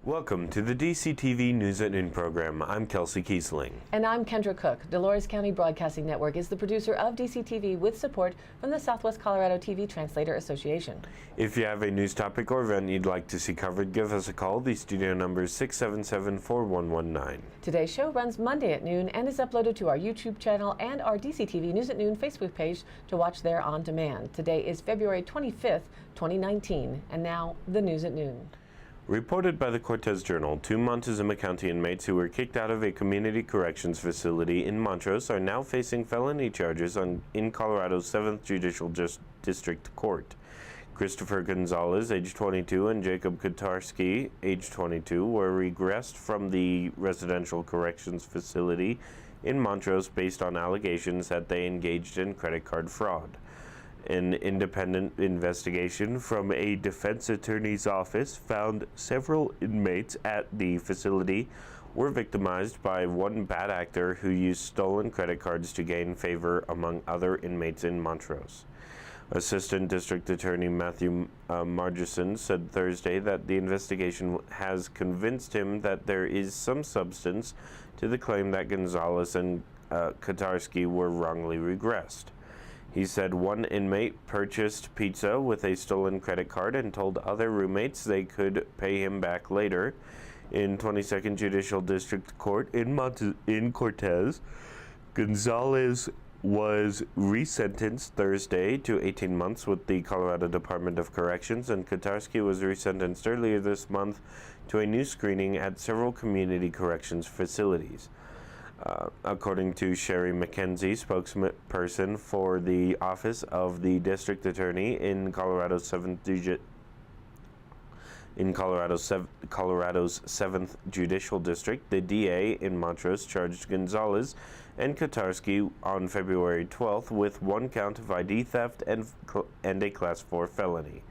Welcome to the DCTV News at Noon program. I'm Kelsey Kiesling. And I'm Kendra Cook. Dolores County Broadcasting Network is the producer of DCTV with support from the Southwest Colorado TV Translator Association. If you have a news topic or event you'd like to see covered, give us a call. The studio number is 677-4119. Today's show runs Monday at noon and is uploaded to our YouTube channel and our DCTV News at Noon Facebook page to watch there on demand. Today is February 25th, 2019. And now, the News at Noon. Reported by the Cortez Journal, 2 Montezuma County inmates who were kicked out of a community corrections facility in Montrose are now facing felony charges in Colorado's 7th Judicial District Court. Christopher Gonzalez, age 22, and Jacob Kotarski, age 22, were regressed from the residential corrections facility in Montrose based on allegations that they engaged in credit card fraud. An independent investigation from a defense attorney's office found several inmates at the facility were victimized by one bad actor who used stolen credit cards to gain favor among other inmates in Montrose. Assistant District Attorney Matthew Margison said Thursday that the investigation has convinced him that there is some substance to the claim that Gonzalez and Kotarski were wrongly regressed. He said one inmate purchased pizza with a stolen credit card and told other roommates they could pay him back later. In 22nd Judicial District Court in Cortez, Gonzalez was resentenced Thursday to 18 months with the Colorado Department of Corrections, and Kotarski was resentenced earlier this month to a new screening at several community corrections facilities. According to Sherry McKenzie, spokesperson for the Office of the District Attorney in Colorado's 7th Judicial District, the DA in Montrose charged Gonzalez and Kotarski on February 12th with 1 count of ID theft and a Class 4 felony.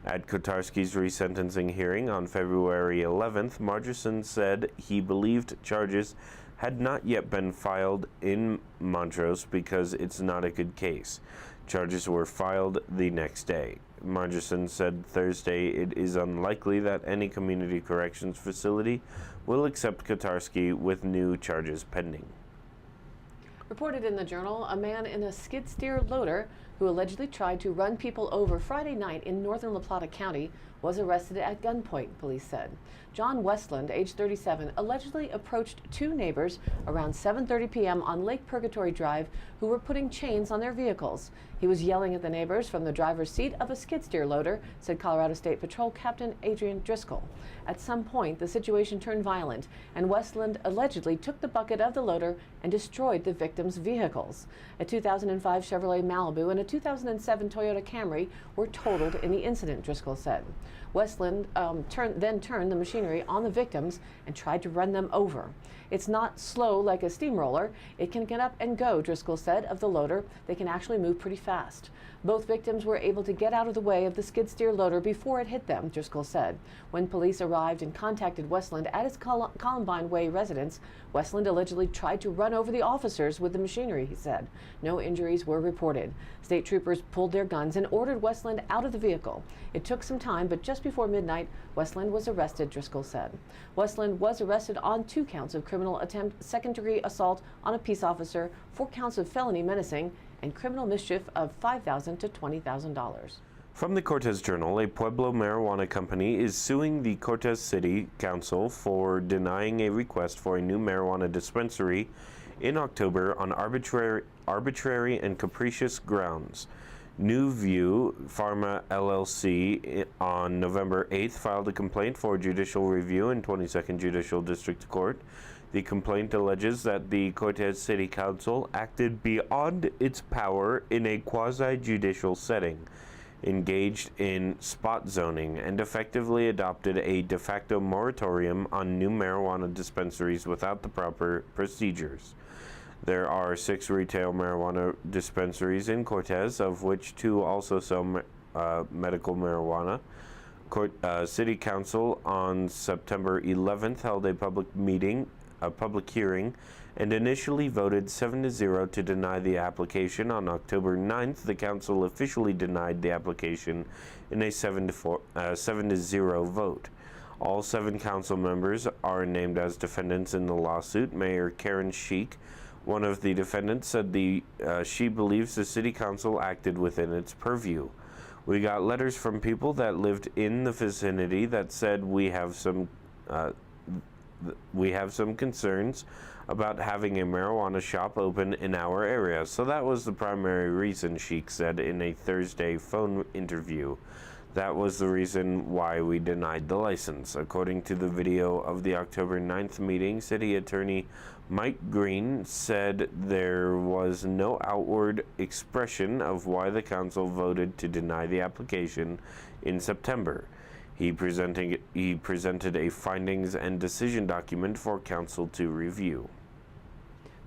At Kotarski's resentencing hearing on February 11th, Margison said he believed charges had not yet been filed in Montrose because it's not a good case. Charges were filed the next day. Margison said Thursday it is unlikely that any community corrections facility will accept Kotarski with new charges pending. Reported in the Journal, a man in a skid steer loader who allegedly tried to run people over Friday night in northern La Plata County was arrested at gunpoint, police said. John Westland, age 37, allegedly approached 2 neighbors around 7:30 p.m. on Lake Purgatory Drive who were putting chains on their vehicles. He was yelling at the neighbors from the driver's seat of a skid steer loader, said Colorado State Patrol Captain Adrian Driscoll. At some point, the situation turned violent, and Westland allegedly took the bucket of the loader and destroyed the victims' vehicles. A 2005 Chevrolet Malibu and a 2007 Toyota Camry were totaled in the incident, Driscoll said. Westland then turned the machinery on the victims and tried to run them over. It's not slow like a steamroller. It can get up and go, Driscoll said of the loader. They can actually move pretty fast. Both victims were able to get out of the way of the skid steer loader before it hit them, Driscoll said. When police arrived and contacted Westland at his Columbine Way residence, Westland allegedly tried to run over the officers with the machinery, he said. No injuries were reported. State troopers pulled their guns and ordered Westland out of the vehicle. It took some time, but just before midnight, Westland was arrested, Driscoll said. Westland was arrested on 2 counts of criminal attempt, second-degree assault on a peace officer, 4 counts of felony menacing, and criminal mischief of $5,000 to $20,000. From the Cortez Journal, a Pueblo marijuana company is suing the Cortez City Council for denying a request for a new marijuana dispensary in October on arbitrary and capricious grounds. New View Pharma LLC on November 8th filed a complaint for judicial review in 22nd Judicial District Court. The complaint alleges that the Cortez City Council acted beyond its power in a quasi-judicial setting, engaged in spot zoning, and effectively adopted a de facto moratorium on new marijuana dispensaries without the proper procedures. There are 6 retail marijuana dispensaries in Cortez, of which 2 also sell medical marijuana. City Council on September 11th held a public hearing, and initially voted 7-0 to deny the application. On October 9th, the council officially denied the application in a 7-0 vote. All 7 council members are named as defendants in the lawsuit. Mayor Karen Sheik, one of the defendants, said she believes the city council acted within its purview. We got letters from people that lived in the vicinity that said we have some concerns about having a marijuana shop open in our area. So that was the primary reason, Sheik said in a Thursday phone interview. That was the reason why we denied the license. According to the video of the October 9th meeting, City Attorney Mike Green said there was no outward expression of why the council voted to deny the application in September. He presented a findings and decision document for council to review.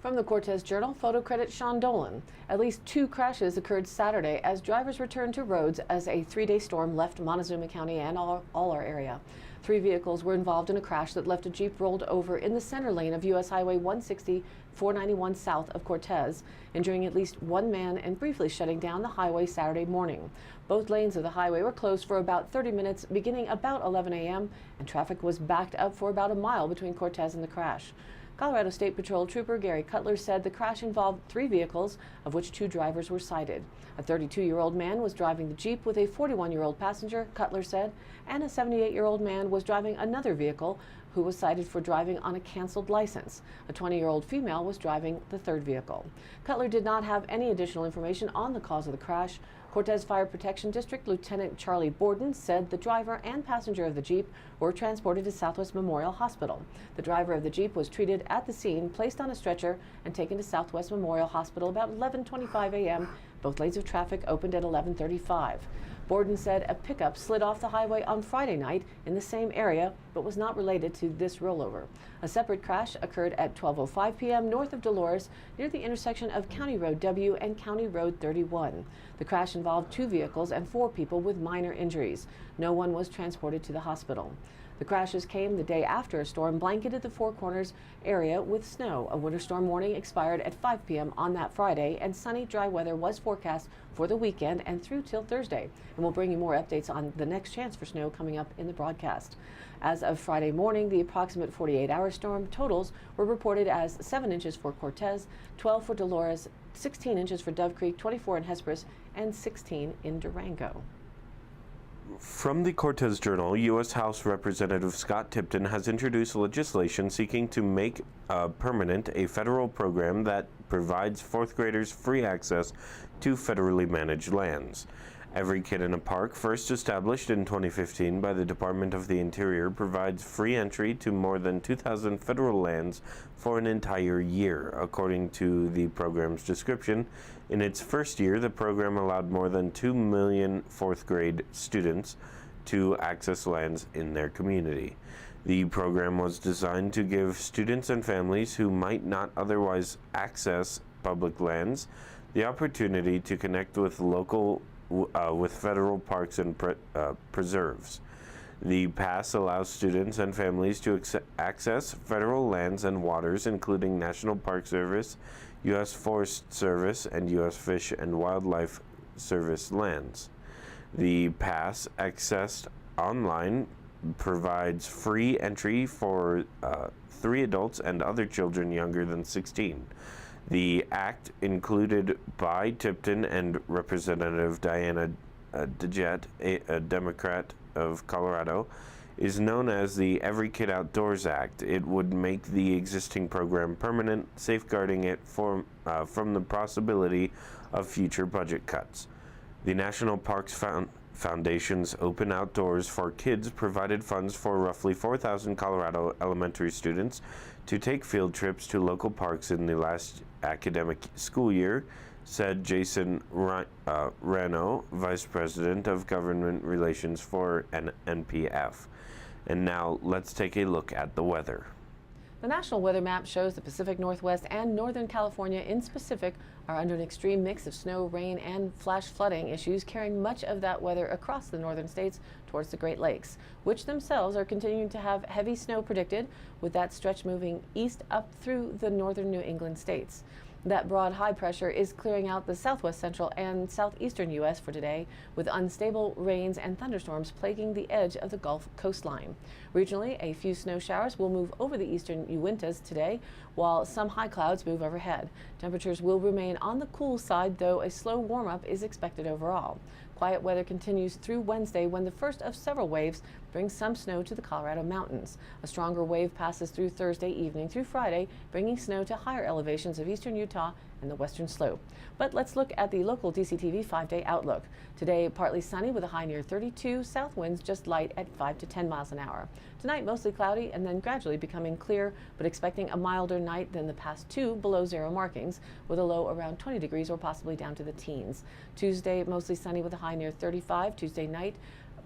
From the Cortez Journal, photo credit Sean Dolan. At least 2 crashes occurred Saturday as drivers returned to roads as a 3-day storm left Montezuma County and all our area. 3 vehicles were involved in a crash that left a Jeep rolled over in the center lane of U.S. Highway 160, 491 south of Cortez, injuring at least 1 man and briefly shutting down the highway Saturday morning. Both lanes of the highway were closed for about 30 minutes beginning about 11 a.m., and traffic was backed up for about a mile between Cortez and the crash. Colorado State Patrol Trooper Gary Cutler said the crash involved 3 vehicles, of which 2 drivers were cited. A 32-year-old man was driving the Jeep with a 41-year-old passenger, Cutler said, and a 78-year-old man was driving another vehicle who was cited for driving on a canceled license. A 20-year-old female was driving the 3rd vehicle. Cutler did not have any additional information on the cause of the crash. Cortez Fire Protection District Lieutenant Charlie Borden said the driver and passenger of the Jeep were transported to Southwest Memorial Hospital. The driver of the Jeep was treated at the scene, placed on a stretcher, and taken to Southwest Memorial Hospital about 11:25 a.m. Both lanes of traffic opened at 11:35. Borden said a pickup slid off the highway on Friday night in the same area, but was not related to this rollover. A separate crash occurred at 12:05 p.m. north of Dolores near the intersection of County Road W and County Road 31. The crash involved 2 vehicles and 4 people with minor injuries. No one was transported to the hospital. The crashes came the day after a storm blanketed the Four Corners area with snow. A winter storm warning expired at 5 p.m. on that Friday, and sunny, dry weather was forecast for the weekend and through till Thursday. And we'll bring you more updates on the next chance for snow coming up in the broadcast. As of Friday morning, the approximate 48-hour storm totals were reported as 7 inches for Cortez, 12 for Dolores, 16 inches for Dove Creek, 24 in Hesperus, and 16 in Durango. From the Cortez Journal, U.S. House Representative Scott Tipton has introduced legislation seeking to make permanent a federal program that provides 4th graders free access to federally managed lands. Every Kid in a Park, first established in 2015 by the Department of the Interior, provides free entry to more than 2,000 federal lands for an entire year. According to the program's description, in its first year, the program allowed more than 2 million 4th grade students to access lands in their community. The program was designed to give students and families who might not otherwise access public lands the opportunity to connect with with federal parks and preserves. The pass allows students and families to access federal lands and waters, including National Park Service, U.S. Forest Service, and U.S. Fish and Wildlife Service lands. The pass, accessed online, provides free entry for 3 adults and other children younger than 16. The act, included by Tipton and Representative Diana DeJette, a Democrat of Colorado, is known as the Every Kid Outdoors Act. It would make the existing program permanent, safeguarding it from the possibility of future budget cuts. The National Parks Foundation's Open Outdoors for Kids provided funds for roughly 4,000 Colorado elementary students to take field trips to local parks in the last academic school year, said Jason Rano, Vice President of Government Relations for NPF. And now let's take a look at the weather. The national weather map shows the Pacific Northwest and Northern California in specific are under an extreme mix of snow, rain, and flash flooding issues, carrying much of that weather across the northern states towards the Great Lakes, which themselves are continuing to have heavy snow predicted, with that stretch moving east up through the northern New England states. That broad high pressure is clearing out the southwest central and southeastern U.S. for today, with unstable rains and thunderstorms plaguing the edge of the Gulf coastline. Regionally, a few snow showers will move over the eastern Uintas today, while some high clouds move overhead. Temperatures will remain on the cool side, though a slow warm-up is expected overall. Quiet weather continues through Wednesday, when the first of several waves brings some snow to the Colorado mountains. A stronger wave passes through Thursday evening through Friday, bringing snow to higher elevations of eastern Utah and the western slope. But let's look at the local DCTV 5-day outlook. Today, partly sunny with a high near 32, south winds just light at 5 to 10 miles an hour. Tonight, mostly cloudy and then gradually becoming clear, but expecting a milder night than the past two below zero markings, with a low around 20 degrees or possibly down to the teens. Tuesday, mostly sunny with a high near 35. Tuesday night,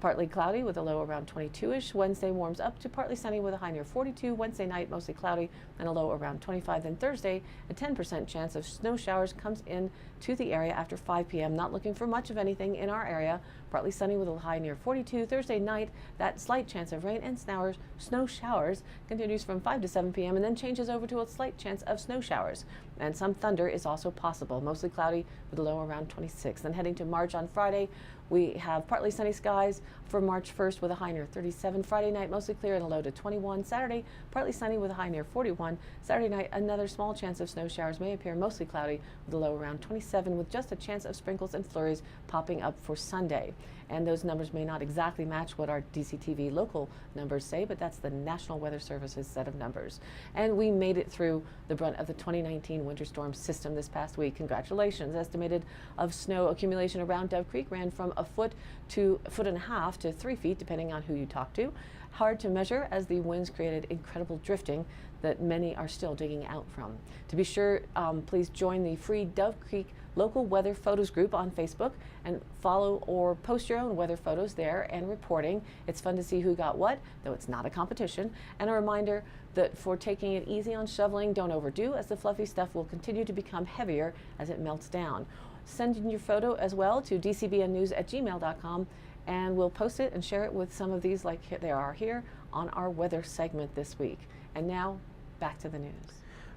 partly cloudy with a low around 22-ish. Wednesday warms up to partly sunny with a high near 42. Wednesday night mostly cloudy and a low around 25. Then Thursday, a 10% chance of snow showers comes in to the area after 5 p.m. Not looking for much of anything in our area. Partly sunny with a high near 42. Thursday night, that slight chance of rain and snow showers continues from 5 to 7 p.m. and then changes over to a slight chance of snow showers. And some thunder is also possible. Mostly cloudy with a low around 26. Then heading to March on Friday, we have partly sunny skies for March 1st with a high near 37. Friday night, mostly clear and a low to 21. Saturday, partly sunny with a high near 41. Saturday night, another small chance of snow showers may appear, mostly cloudy with a low around 27, with just a chance of sprinkles and flurries popping up for Sunday. And those numbers may not exactly match what our DCTV local numbers say, but that's the National Weather Service's set of numbers. And we made it through the brunt of the 2019 winter storm system this past week. Congratulations. Estimated of snow accumulation around Dove Creek ran from a foot to a foot and a half to 3 feet, depending on who you talk to. Hard to measure, as the winds created incredible drifting that many are still digging out from. To be sure, please join the free Dove Creek local weather photos group on Facebook and follow or post your own weather photos there and reporting. It's fun to see who got what, though it's not a competition. And a reminder that for taking it easy on shoveling, don't overdo, as the fluffy stuff will continue to become heavier as it melts down. Send in your photo as well to dcbnnews@gmail.com, and we'll post it and share it with some of these like they are here on our weather segment this week. And now, back to the news.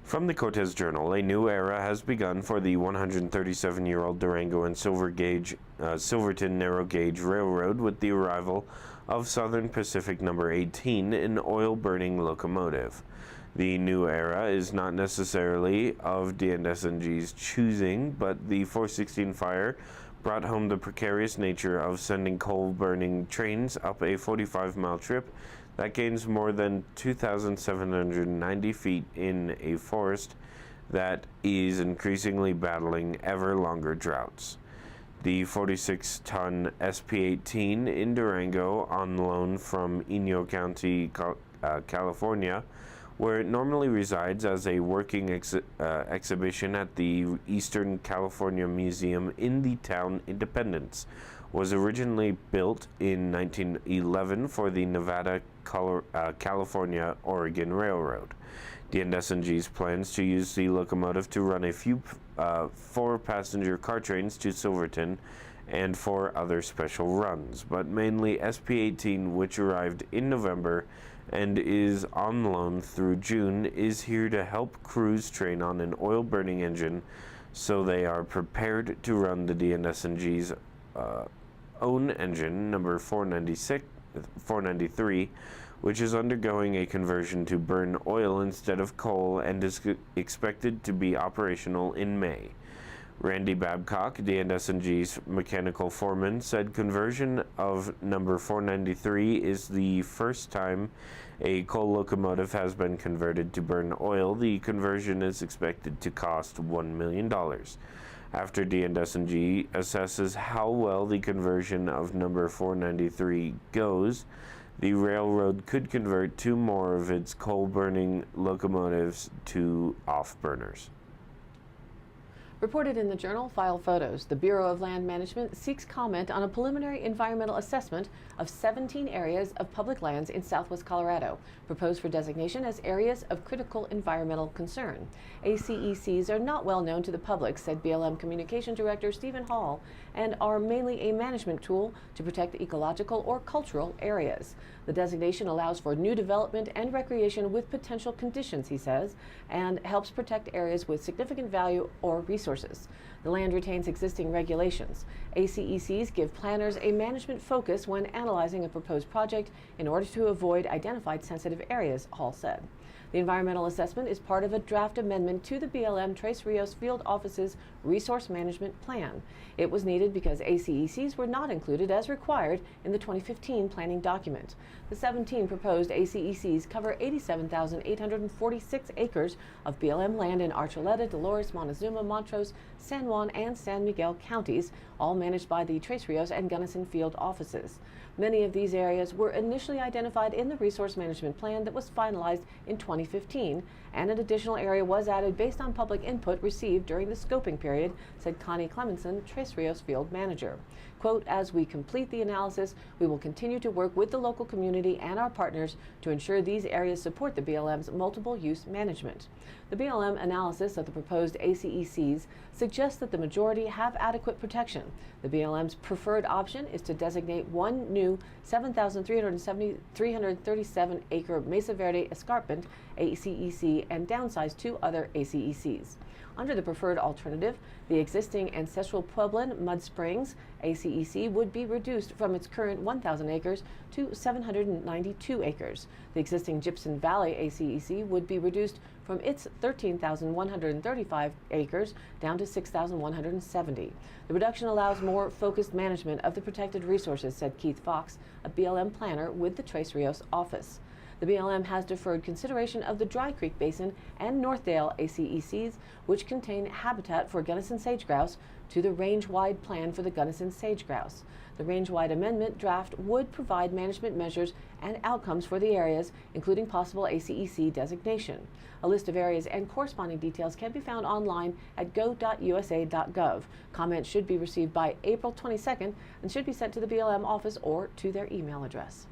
From the Cortez Journal, a new era has begun for the 137-year-old Durango and Silverton Narrow Gauge Railroad with the arrival of Southern Pacific No. 18, an oil-burning locomotive. The new era is not necessarily of DNSNG's choosing, but the 416 fire brought home the precarious nature of sending coal-burning trains up a 45-mile trip that gains more than 2,790 feet in a forest that is increasingly battling ever longer droughts. The 46-ton SP-18 in Durango, on loan from Inyo County, California, where it normally resides as a working exhibition at the Eastern California Museum in the town Independence, was originally built in 1911 for the Nevada, California, Oregon Railroad. DNSNG's plans to use the locomotive to run a few 4-passenger car trains to Silverton and 4 other special runs, but mainly SP-18, which arrived in November and is on loan through June, is here to help crews train on an oil-burning engine so they are prepared to run the DNSNG's own engine, number 493, which is undergoing a conversion to burn oil instead of coal and is expected to be operational in May. Randy Babcock, DNSNG's mechanical foreman, said conversion of number 493 is the first time a coal locomotive has been converted to burn oil. The conversion is expected to cost $1 million. After DNSNG assesses how well the conversion of number 493 goes, the railroad could convert 2 more of its coal-burning locomotives to off-burners. Reported in the Journal, file photos. The Bureau of Land Management seeks comment on a preliminary environmental assessment of 17 areas of public lands in southwest Colorado, proposed for designation as areas of critical environmental concern. ACECs are not well known to the public, said BLM Communication Director Stephen Hall, and are mainly a management tool to protect ecological or cultural areas. The designation allows for new development and recreation with potential conditions, he says, and helps protect areas with significant value or resources. The land retains existing regulations. ACECs give planners a management focus when analyzing a proposed project in order to avoid identified sensitive areas, Hall said. The environmental assessment is part of a draft amendment to the BLM Tres Rios Field Office's Resource Management Plan. It was needed because ACECs were not included as required in the 2015 planning document. The 17 proposed ACECs cover 87,846 acres of BLM land in Archuleta, Dolores, Montezuma, Montrose, San Juan, and San Miguel counties, all managed by the Tres Rios and Gunnison Field offices. Many of these areas were initially identified in the Resource Management Plan that was finalized in 2015, and an additional area was added based on public input received during the scoping period, said Connie Clemenson, Tres Rios Field Manager. Quote, as we complete the analysis, we will continue to work with the local community and our partners to ensure these areas support the BLM's multiple use management. The BLM analysis of the proposed ACECs suggests that the majority have adequate protection. The BLM's preferred option is to designate one new 7,337 acre Mesa Verde Escarpment ACEC and downsize two other ACECs. Under the preferred alternative, the existing Ancestral Puebloan Mud Springs ACEC would be reduced from its current 1,000 acres to 792 acres. The existing Gypsum Valley ACEC would be reduced from its 13,135 acres down to 6,170. The reduction allows more focused management of the protected resources, said Keith Fox, a BLM planner with the Tres Rios office. The BLM has deferred consideration of the Dry Creek Basin and Northdale ACECs, which contain habitat for Gunnison sage grouse, to the range-wide plan for the Gunnison sage grouse. The range-wide amendment draft would provide management measures and outcomes for the areas, including possible ACEC designation. A list of areas and corresponding details can be found online at go.usa.gov. Comments should be received by April 22nd and should be sent to the BLM office or to their email address.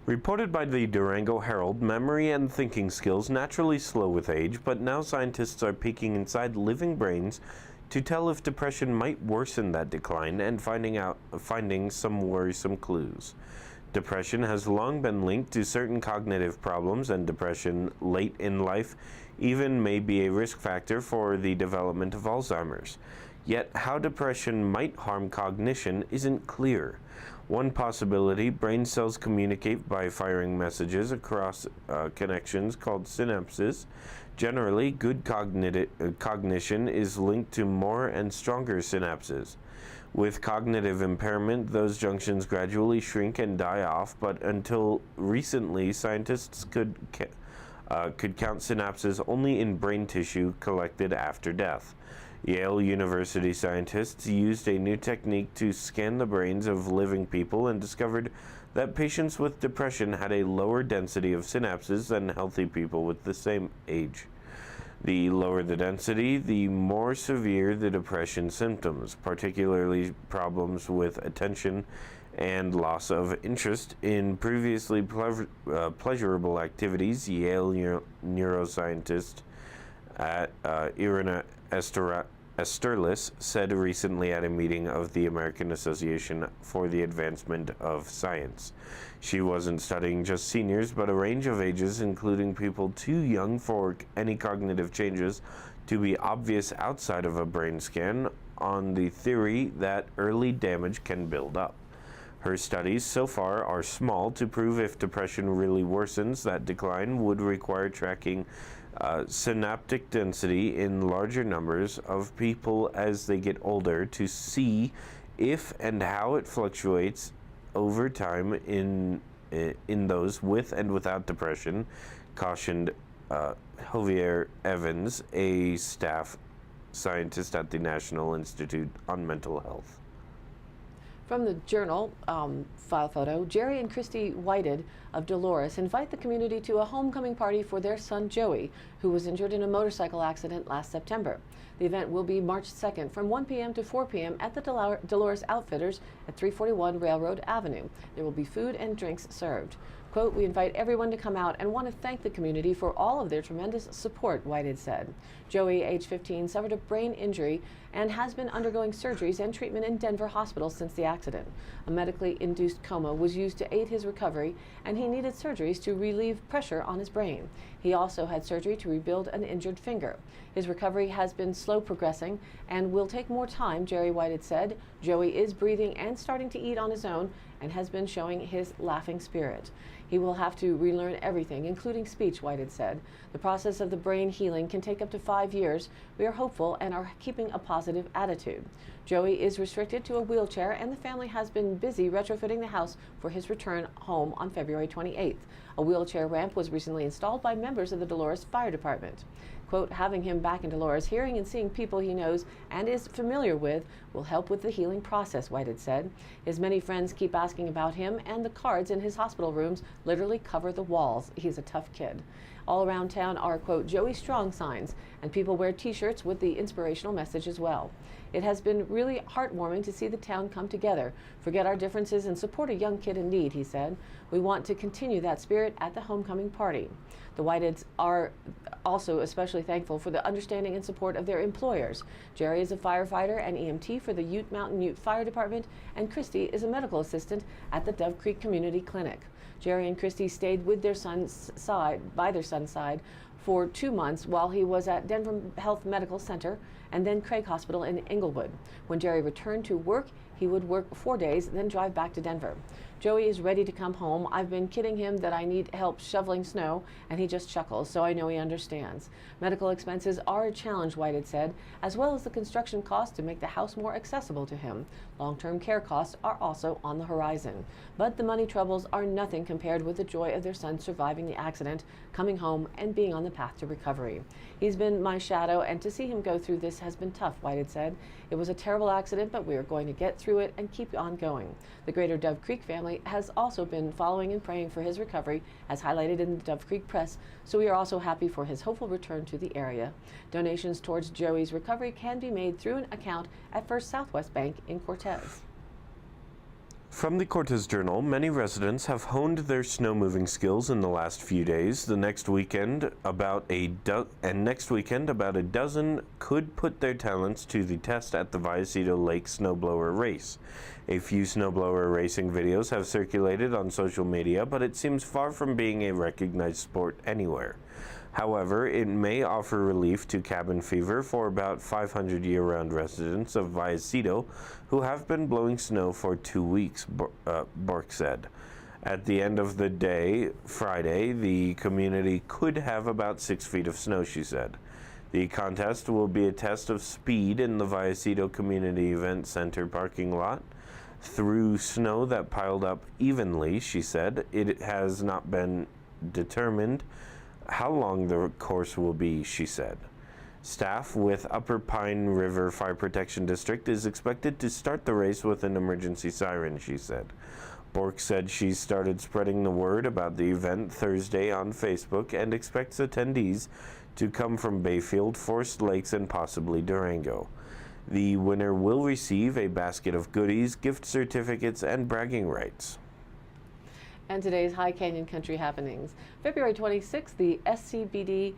Reported by the Durango Herald, memory and thinking skills naturally slow with age, but now scientists are peeking inside living brains to tell if depression might worsen that decline and finding some worrisome clues. Depression has long been linked to certain cognitive problems, and depression late in life even may be a risk factor for the development of Alzheimer's. Yet how depression might harm cognition isn't clear. One possibility, brain cells communicate by firing messages across connections called synapses. Generally, good cognition is linked to more and stronger synapses. With cognitive impairment, those junctions gradually shrink and die off, but until recently, scientists could count synapses only in brain tissue collected after death. Yale University scientists used a new technique to scan the brains of living people and discovered that patients with depression had a lower density of synapses than healthy people with the same age. The lower the density, the more severe the depression symptoms, particularly problems with attention and loss of interest in previously pleasurable activities. Yale neuroscientist Irina Esterlis said recently at a meeting of the American Association for the Advancement of Science. She wasn't studying just seniors, but a range of ages, including people too young for any cognitive changes to be obvious outside of a brain scan, on the theory that early damage can build up. Her studies so far are small. To prove if depression really worsens, that decline would require tracking synaptic density in larger numbers of people as they get older to see if and how it fluctuates over time in those with and without depression, cautioned Javier Evans, a staff scientist at the National Institute on Mental Health. From the Journal, file photo, Jerry and Christy Whited of Dolores invite the community to a homecoming party for their son Joey, who was injured in a motorcycle accident last September. The event will be March 2nd from 1 p.m. to 4 p.m. at the Dolores Outfitters at 341 Railroad Avenue. There will be food and drinks served. Quote, "We invite everyone to come out and want to thank the community for all of their tremendous support," Whited said. Joey, age 15, suffered a brain injury and has been undergoing surgeries and treatment in Denver Hospital since the accident. A medically induced coma was used to aid his recovery, and he needed surgeries to relieve pressure on his brain. He also had surgery to rebuild an injured finger. His recovery has been slow progressing and will take more time, Jerry Whited said. Joey is breathing and starting to eat on his own and has been showing his laughing spirit. He will have to relearn everything, including speech, Whited said. The process of the brain healing can take up to 5 years. We are hopeful and are keeping a positive attitude. Joey is restricted to a wheelchair, and the family has been busy retrofitting the house for his return home on February 28th. A wheelchair ramp was recently installed by members of the Dolores Fire Department. Quote, "Having him back in Dolores, hearing and seeing people he knows and is familiar with will help with the healing process," Whited said. His many friends keep asking about him, and the cards in his hospital rooms literally cover the walls. He's a tough kid. All around town are, quote, "Joey Strong" signs, and people wear t-shirts with the inspirational message as well. It has been really heartwarming to see the town come together, forget our differences, and support a young kid in need, he said. We want to continue that spirit at the homecoming party. The Whiteds are also especially thankful for the understanding and support of their employers. Jerry is a firefighter and EMT for the Ute Mountain Ute Fire Department, and Christy is a medical assistant at the Dove Creek Community Clinic. Jerry and Christy stayed with their son's side, by their son's side, for 2 months while he was at Denver Health Medical Center and then Craig Hospital in Inglewood. When Jerry returned to work, he would work 4 days, then drive back to Denver. Joey is ready to come home. I've been kidding him that I need help shoveling snow, and he just chuckles, so I know he understands. Medical expenses are a challenge, Whited said, as well as the construction costs to make the house more accessible to him. Long-term care costs are also on the horizon. But the money troubles are nothing compared with the joy of their son surviving the accident, coming home, and being on the path to recovery. He's been my shadow, and to see him go through this has been tough, Whited said. It was a terrible accident, but we are going to get through it and keep on going. The Greater Dove Creek family has also been following and praying for his recovery, as highlighted in the Dove Creek Press, so we are also happy for his hopeful return to the area. Donations towards Joey's recovery can be made through an account at First Southwest Bank in Cortez. From the Cortez Journal, many residents have honed their snow moving skills in the last few days. Next weekend, about a dozen could put their talents to the test at the Vallecito Lake Snowblower Race. A few snowblower racing videos have circulated on social media, but it seems far from being a recognized sport anywhere. However, it may offer relief to cabin fever for about 500 year-round residents of Vallecito who have been blowing snow for 2 weeks, Bork said. At the end of the day, Friday, the community could have about 6 feet of snow, she said. The contest will be a test of speed in the Vallecito Community Event Center parking lot. Through snow that piled up evenly, she said, it has not been determined how long the course will be, she said. Staff with Upper Pine River Fire Protection District is expected to start the race with an emergency siren, she said. Bork said she started spreading the word about the event Thursday on Facebook and expects attendees to come from Bayfield, Forest Lakes, and possibly Durango. The winner will receive a basket of goodies, gift certificates, and bragging rights. And today's High Canyon Country happenings. February 26th, the SBCD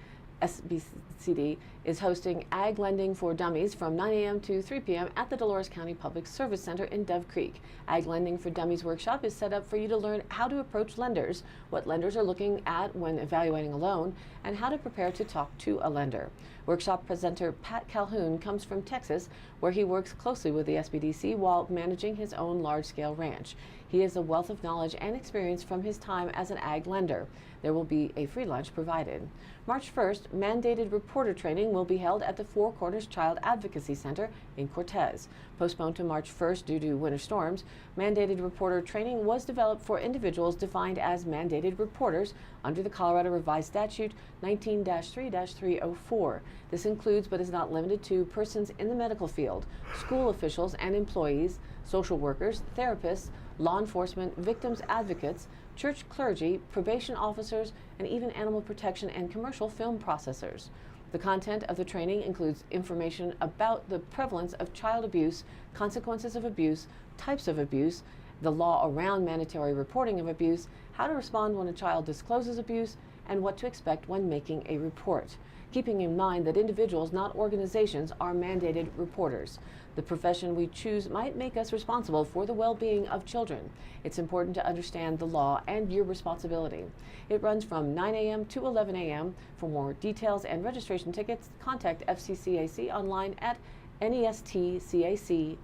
is hosting Ag Lending for Dummies from 9 a.m. to 3 p.m. at the Dolores County Public Service Center in Dove Creek. Ag Lending for Dummies workshop is set up for you to learn how to approach lenders, what lenders are looking at when evaluating a loan, and how to prepare to talk to a lender. Workshop presenter Pat Calhoun comes from Texas, where he works closely with the SBDC while managing his own large-scale ranch. He has a wealth of knowledge and experience from his time as an ag lender. There will be a free lunch provided. March 1st, mandated reporter training will be held at the Four Corners Child Advocacy Center in Cortez. Postponed to March 1st due to winter storms, mandated reporter training was developed for individuals defined as mandated reporters under the Colorado Revised Statute 19-3-304. This includes but is not limited to persons in the medical field, school officials and employees, social workers, therapists, law enforcement, victims advocates, church clergy, probation officers, and even animal protection and commercial film processors. The content of the training includes information about the prevalence of child abuse, consequences of abuse, types of abuse, the law around mandatory reporting of abuse, how to respond when a child discloses abuse, and what to expect when making a report, keeping in mind that individuals, not organizations, are mandated reporters. The profession we choose might make us responsible for the well-being of children. It's important to understand the law and your responsibility. It runs from 9 a.m. to 11 a.m. For more details and registration tickets, contact FCCAC online at nestcac.org.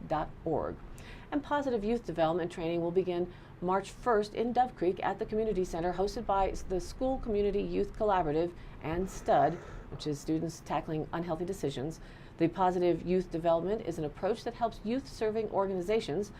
And positive youth development training will begin March 1st in Dove Creek at the Community Center, hosted by the School Community Youth Collaborative and STUD, which is Students Tackling Unhealthy Decisions. The positive youth development is an approach that helps youth-serving organizations,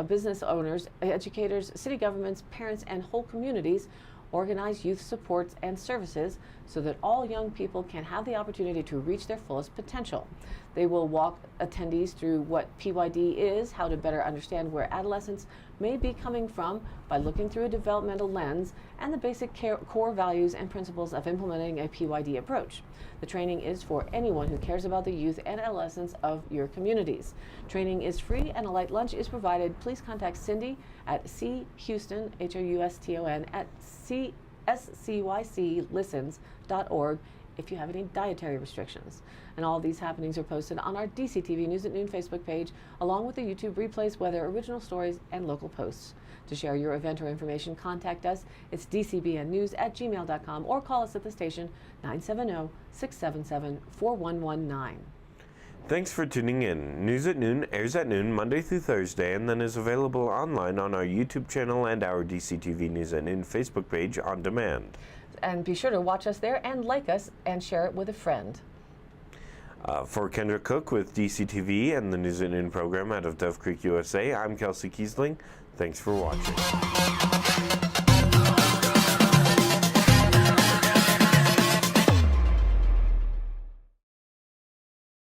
business owners, educators, city governments, parents, and whole communities organize youth supports and services so that all young people can have the opportunity to reach their fullest potential. They will walk attendees through what PYD is, how to better understand where adolescents may be coming from by looking through a developmental lens, and the basic core values and principles of implementing a PYD approach. The training is for anyone who cares about the youth and adolescents of your communities. Training is free and a light lunch is provided. Please contact Cindy at chouston, Houston, at scyclistens.org if you have any dietary restrictions. And all these happenings are posted on our DCTV News at Noon Facebook page, along with the YouTube replays, weather, original stories, and local posts. To share your event or information, contact us. It's dcbnnews@gmail.com or call us at the station 970-677-4119. Thanks for tuning in. News at Noon airs at noon Monday through Thursday and then is available online on our YouTube channel and our DCTV News at Noon Facebook page on demand. And be sure to watch us there and like us and share it with a friend. For Kendra Cook with DCTV and the News at Noon program out of Dove Creek, USA, I'm Kelsey Kiesling. Thanks for watching.